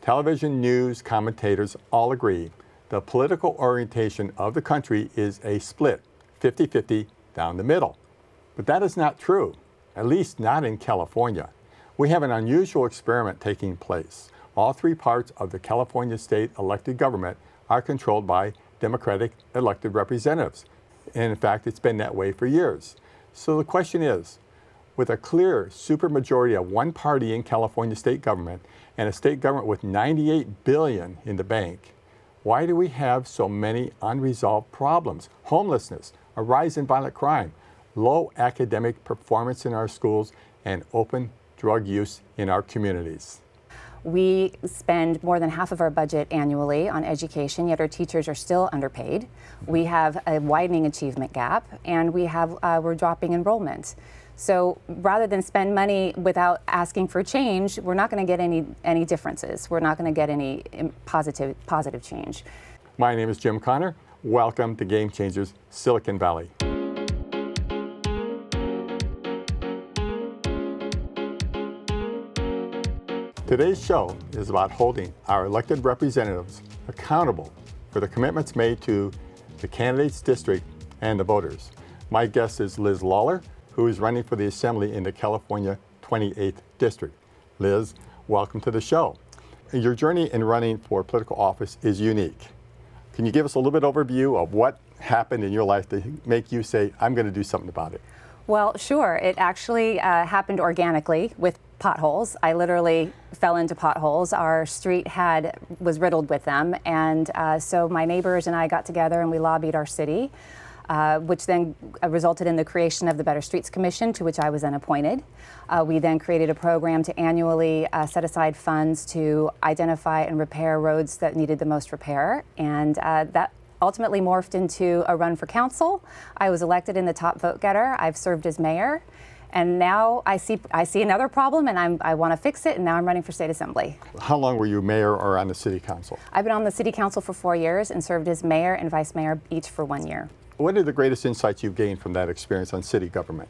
Television news commentators all agree the political orientation of the country is a split, 50-50 down the middle. But that is not true, at least not in California. We have an unusual experiment taking place. All three parts of the California state elected government are controlled by Democratic elected representatives. And in fact, it's been that way for years. So the question is, with a clear supermajority of one party in California state government and a state government with $98 billion in the bank, why do we have so many unresolved problems? Homelessness, a rise in violent crime, low academic performance in our schools, and open drug use in our communities. We spend more than half of our budget annually on education, yet our teachers are still underpaid. We have a widening achievement gap, and we're dropping enrollment. So rather than spend money without asking for change, we're not going to get any differences. We're not going to get any positive change. My name is Jim Connor. Welcome to Game Changers Silicon Valley. Today's show is about holding our elected representatives accountable for the commitments made to the candidates' district and the voters. My guest is Liz Lawler, who is running for the Assembly in the California 28th District. Liz, welcome to the show. Your journey in running for political office is unique. Can you give us a little bit overview of what happened in your life to make you say, I'm going to do something about it? Well, sure. It actually happened organically with potholes. I literally fell into potholes. Our street was riddled with them, and so my neighbors and I got together and we lobbied our city, which then resulted in the creation of the Better Streets Commission, to which I was then appointed. We then created a program to annually set aside funds to identify and repair roads that needed the most repair, and that ultimately morphed into a run for council. I was elected in the top vote getter. I've served as mayor. And now I see another problem, and I want to fix it, and now I'm running for state assembly. How long were you mayor or on the city council? I've been on the city council for 4 years and served as mayor and vice mayor each for 1 year. What are the greatest insights you've gained from that experience on city government?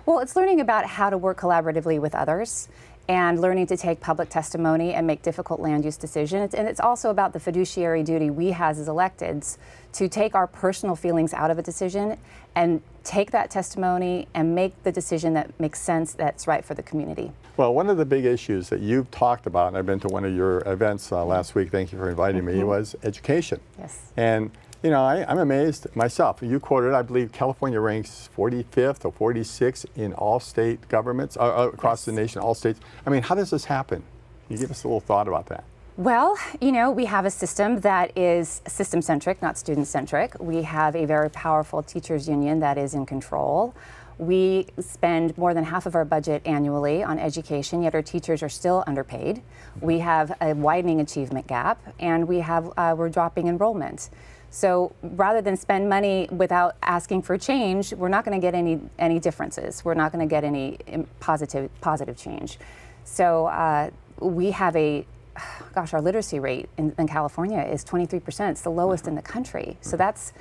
Well, it's learning about how to work collaboratively with others and learning to take public testimony and make difficult land use decisions. And it's also about the fiduciary duty we have as electeds to take our personal feelings out of a decision and take that testimony and make the decision that makes sense, that's right for the community. Well, one of the big issues that you've talked about, and I've been to one of your events last week, thank you for inviting me, was education. Yes. And you know, I'm amazed myself. You quoted, I believe, California ranks 45th or 46th in all state governments across the nation, all states. I mean, how does this happen? Can you give us a little thought about that? Well, you know, we have a system that is system-centric, not student-centric. We have a very powerful teachers union that is in control. We spend more than half of our budget annually on education, yet our teachers are still underpaid. We have a widening achievement gap, and we're dropping enrollment. So rather than spend money without asking for change, we're not going to get any differences. We're not going to get any positive change. So we have our literacy rate in California is 23%. It's the lowest in the country. So that's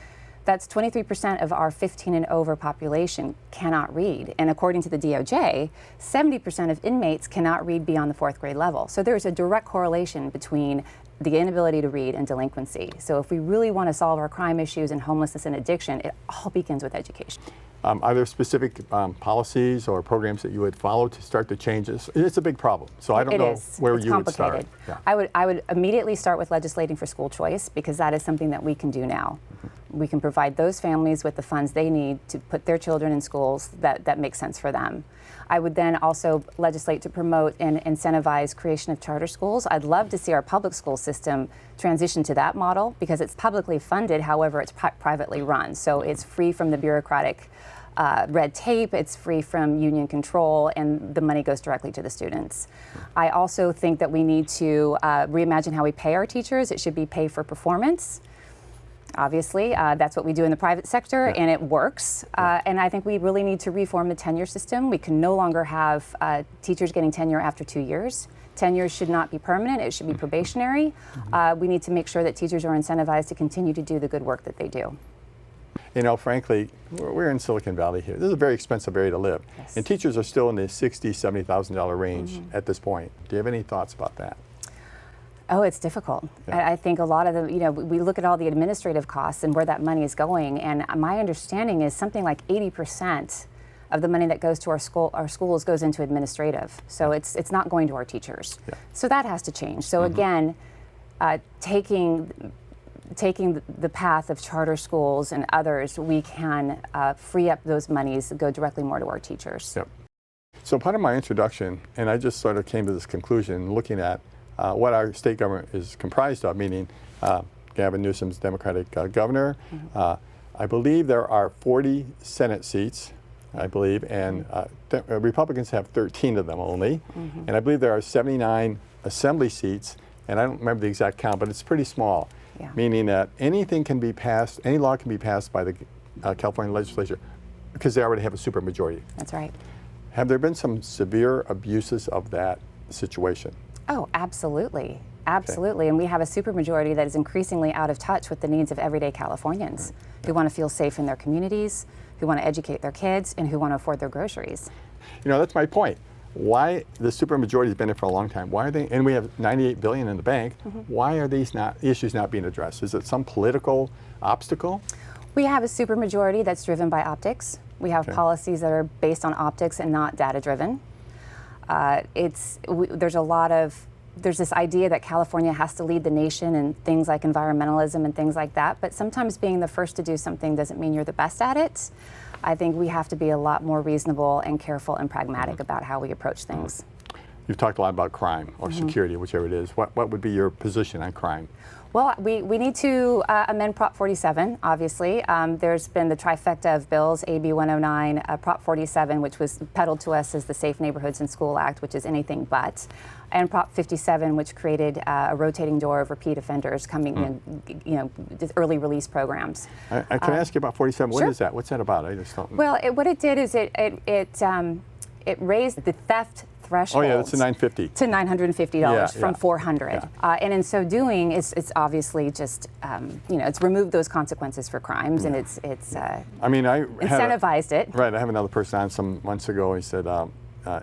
23% of our 15 and over population cannot read. And according to the DOJ, 70% of inmates cannot read beyond the 4th grade level. So there's a direct correlation between the inability to read and delinquency. So if we really want to solve our crime issues and homelessness and addiction, it all begins with education. Are there specific policies or programs that you would follow to start to change this? It's a big problem, so I don't know where you would start. Yeah. I would immediately start with legislating for school choice, because that is something that we can do now. We can provide those families with the funds they need to put their children in schools that make sense for them. I would then also legislate to promote and incentivize creation of charter schools. I'd love to see our public school system transition to that model, because it's publicly funded, however, it's privately run. So it's free from the bureaucratic red tape, it's free from union control, and the money goes directly to the students. I also think that we need to reimagine how we pay our teachers. It should be pay for performance. Obviously, that's what we do in the private sector, and it works. And I think we really need to reform the tenure system. We can no longer have teachers getting tenure after 2 years. Tenure should not be permanent, it should be probationary. We need to make sure that teachers are incentivized to continue to do the good work that they do. You know, frankly, we're in Silicon Valley here. This is a very expensive area to live. Yes. And teachers are still in the $60,000, $70,000 range at this point. Do you have any thoughts about that? Oh, it's difficult. Yeah. I think a lot of the, we look at all the administrative costs and where that money is going, and my understanding is something like 80% of the money that goes to our schools goes into administrative. So it's not going to our teachers. Yeah. So that has to change. So again, taking the path of charter schools and others, we can free up those monies, go directly more to our teachers. Yep. So part of my introduction, and I just sort of came to this conclusion looking at what our state government is comprised of, meaning Gavin Newsom's Democratic governor. I believe there are 40 Senate seats, I believe, and Republicans have 13 of them only. And I believe there are 79 assembly seats, and I don't remember the exact count, but it's pretty small. Yeah. Meaning that anything can be passed, any law can be passed by the California legislature because they already have a supermajority. That's right. Have there been some severe abuses of that situation? Oh, absolutely. Absolutely. Okay. And we have a supermajority that is increasingly out of touch with the needs of everyday Californians who want to feel safe in their communities, who want to educate their kids, and who want to afford their groceries. That's my point. Why the supermajority has been there for a long time? Why are they? And we have $98 billion in the bank. Why are these issues not being addressed? Is it some political obstacle? We have a supermajority that's driven by optics. We have policies that are based on optics and not data-driven. There's this idea that California has to lead the nation in things like environmentalism and things like that, but sometimes being the first to do something doesn't mean you're the best at it. I think we have to be a lot more reasonable and careful and pragmatic about how we approach things. You've talked a lot about crime or security, whichever it is. What would be your position on crime? Well, we need to amend Prop 47, obviously. There's been the trifecta of bills, AB 109, Prop 47, which was peddled to us as the Safe Neighborhoods and School Act, which is anything but, and Prop 57, which created a rotating door of repeat offenders coming in, early release programs. Can I ask you about 47? Sure. What is that? What's that about? I just don't know. Well, what it did is it raised the theft threshold. Oh yeah, that's a $950. To $950 from $400. Yeah. And in so doing, it's obviously just, it's removed those consequences for crimes, and it's I mean, I incentivized it. Right, I have another person on some months ago. He said,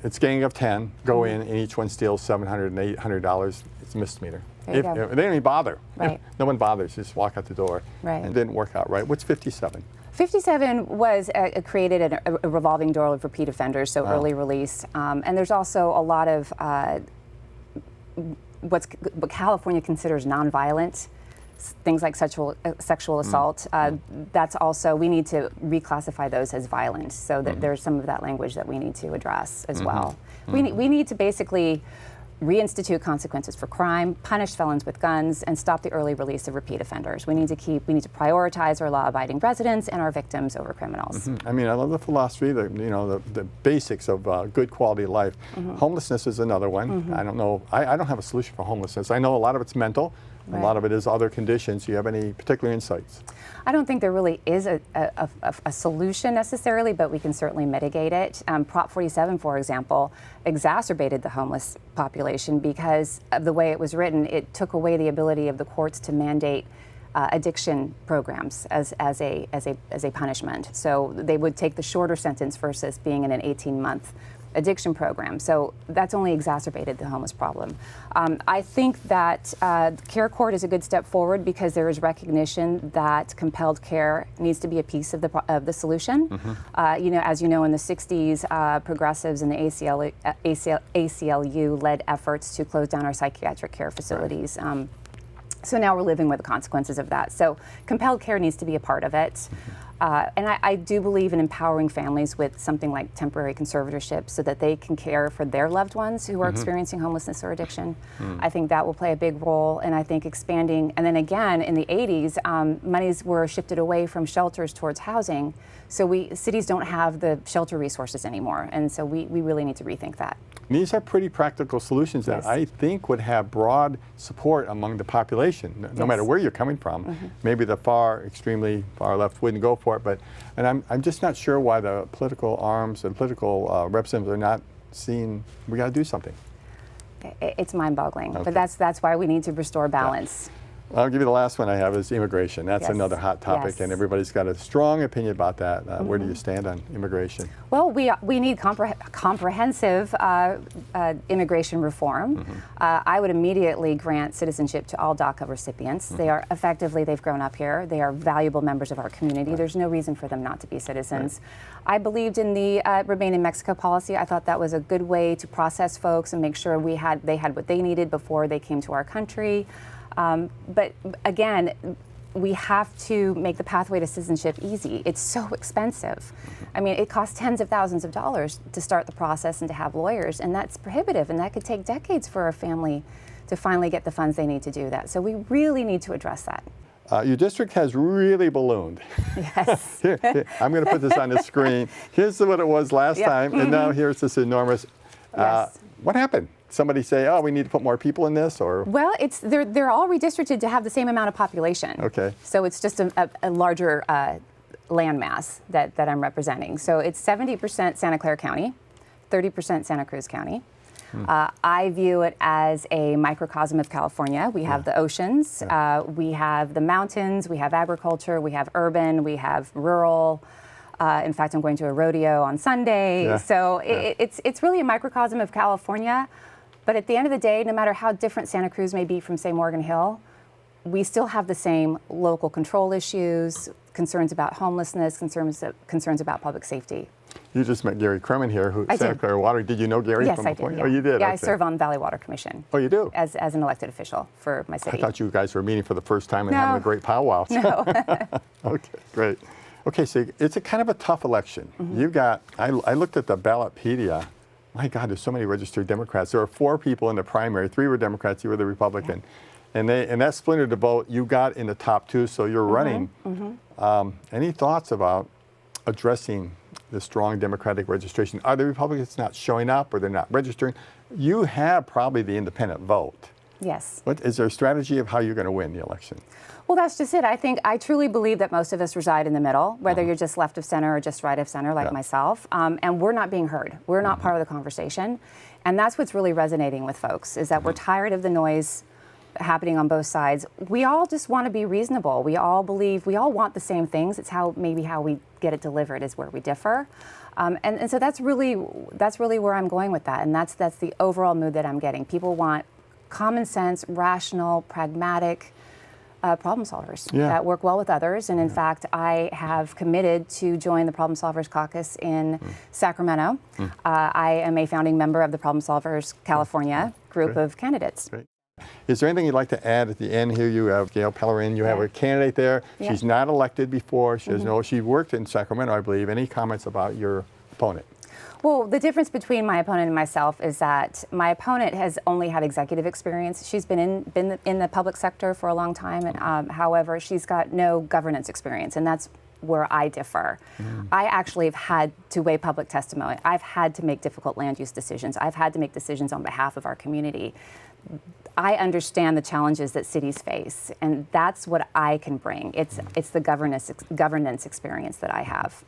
it's gang of 10, go in, and each one steals $700 and $800. It's a misdemeanor. They don't even bother. Right. No one bothers. Just walk out the door. Right. And it didn't work out right. What's 57? 57 was created a revolving door of repeat offenders, so early release. And there's also a lot of what California considers nonviolent, things like sexual assault. That's also, we need to reclassify those as violent, so that there's some of that language that we need to address as well. We need to basically reinstitute consequences for crime, punish felons with guns, and stop the early release of repeat offenders. We need to prioritize our law-abiding residents and our victims over criminals. I mean, I love the philosophy, the basics of good quality of life. Homelessness is another one. I don't know. I don't have a solution for homelessness. I know a lot of it's mental. A lot of it is other conditions. Do you have any particular insights? I don't think there really is a solution necessarily, but we can certainly mitigate it. Prop 47, for example, exacerbated the homeless population because of the way it was written. It took away the ability of the courts to mandate addiction programs as a punishment. So they would take the shorter sentence versus being in an 18-month addiction program. So that's only exacerbated the homeless problem. I think that Care Court is a good step forward because there is recognition that compelled care needs to be a piece of the solution. As you know, in the 60s, progressives and the ACLU led efforts to close down our psychiatric care facilities. So now we're living with the consequences of that. So compelled care needs to be a part of it. And I do believe in empowering families with something like temporary conservatorship so that they can care for their loved ones who are experiencing homelessness or addiction. I think that will play a big role, and I think expanding, and then again, in the 80s, monies were shifted away from shelters towards housing, so cities don't have the shelter resources anymore, and so we really need to rethink that. These are pretty practical solutions that I think would have broad support among the population, no matter where you're coming from. Maybe the extremely far left wouldn't go for it, and I'm just not sure why the political arms and political representatives are not seeing we got to do something. It's mind-boggling, but that's why we need to restore balance. I'll give you the last one I have is immigration. That's Yes. another hot topic, Yes. and everybody's got a strong opinion about that. Where do you stand on immigration? Well, we need comprehensive immigration reform. I would immediately grant citizenship to all DACA recipients. They are they've grown up here. They are valuable members of our community. There's no reason for them not to be citizens. I believed in the Remain in Mexico policy. I thought that was a good way to process folks and make sure they had what they needed before they came to our country. But again, we have to make the pathway to citizenship easy. It's so expensive. I mean, it costs tens of thousands of dollars to start the process and to have lawyers, and that's prohibitive, and that could take decades for a family to finally get the funds they need to do that. So we really need to address that. Your district has really ballooned. Yes. Here, I'm going to put this on the screen. Here's what it was last time, and now here's this enormous. Yes. What happened? Somebody say, oh, we need to put more people in this, or? Well, they're all redistricted to have the same amount of population. Okay. So it's just a larger landmass that I'm representing. So it's 70% Santa Clara County, 30% Santa Cruz County. I view it as a microcosm of California. We have the oceans, we have the mountains, we have agriculture, we have urban, we have rural. In fact, I'm going to a rodeo on Sunday. Yeah. So it's really a microcosm of California. But at the end of the day, no matter how different Santa Cruz may be from, say, Morgan Hill, we still have the same local control issues, concerns about homelessness, concerns about public safety. You just met Gary Kremen here, who Santa Clara Water. Did you know Gary Yes, from I before? did. Yeah. Oh, you did? Yeah, Okay. I serve on Valley Water Commission. Oh, you do? As an elected official for my city. I thought you guys were meeting for the first time and No. having a great powwow. No. Okay, great. Okay, so it's a kind of a tough election. You've got, I looked at the Ballotpedia. My God, there's so many registered Democrats. There were 4 people in the primary. 3 were Democrats, you were the Republican. Yeah. And that splintered the vote. You got in the top 2, so you're running. Any thoughts about addressing the strong Democratic registration? Are the Republicans not showing up, or they're not registering? You have probably the independent vote. Yes. Is there a strategy of how you're going to win the election? Well, that's just it. I truly believe that most of us reside in the middle, whether you're just left of center or just right of center, like myself. And we're not being heard. We're not part of the conversation. And that's what's really resonating with folks, is that we're tired of the noise happening on both sides. We all just want to be reasonable. We all want the same things. It's how we get it delivered is where we differ. And so that's really where I'm going with that. And that's the overall mood that I'm getting. People want common sense, rational, pragmatic problem solvers that work well with others. And in fact, I have committed to join the Problem Solvers Caucus in Sacramento. I am a founding member of the Problem Solvers California group of candidates. Great. Is there anything you'd like to add at the end here? You have Gail Pellerin, you have a candidate there. Yeah. She's not elected before. She has she worked in Sacramento, I believe. Any comments about your opponent? Well, the difference between my opponent and myself is that my opponent has only had executive experience. She's been in the public sector for a long time, and however, she's got no governance experience, and that's where I differ. I actually have had to weigh public testimony. I've had to make difficult land use decisions. I've had to make decisions on behalf of our community. I understand the challenges that cities face, and that's what I can bring. It's the governance experience that I have.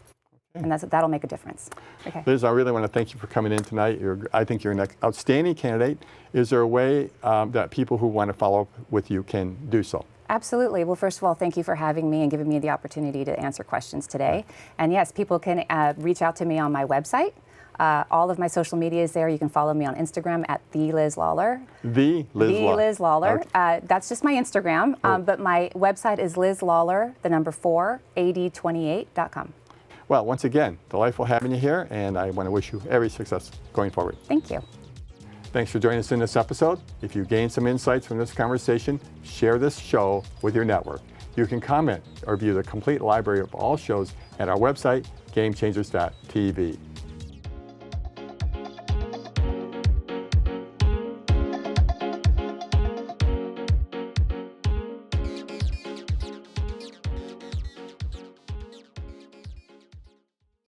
And that'll make a difference. Okay. Liz, I really want to thank you for coming in tonight. I think you're an outstanding candidate. Is there a way that people who want to follow up with you can do so? Absolutely. Well, first of all, thank you for having me and giving me the opportunity to answer questions today. And yes, people can reach out to me on my website. All of my social media is there. You can follow me on Instagram at @TheLizLawler. TheLizLawler. Okay. That's just my Instagram. But my website is LizLawler4ad28.com. Well, once again, delightful having you here, and I want to wish you every success going forward. Thank you. Thanks for joining us in this episode. If you gained some insights from this conversation, share this show with your network. You can comment or view the complete library of all shows at our website, GameChangers.tv.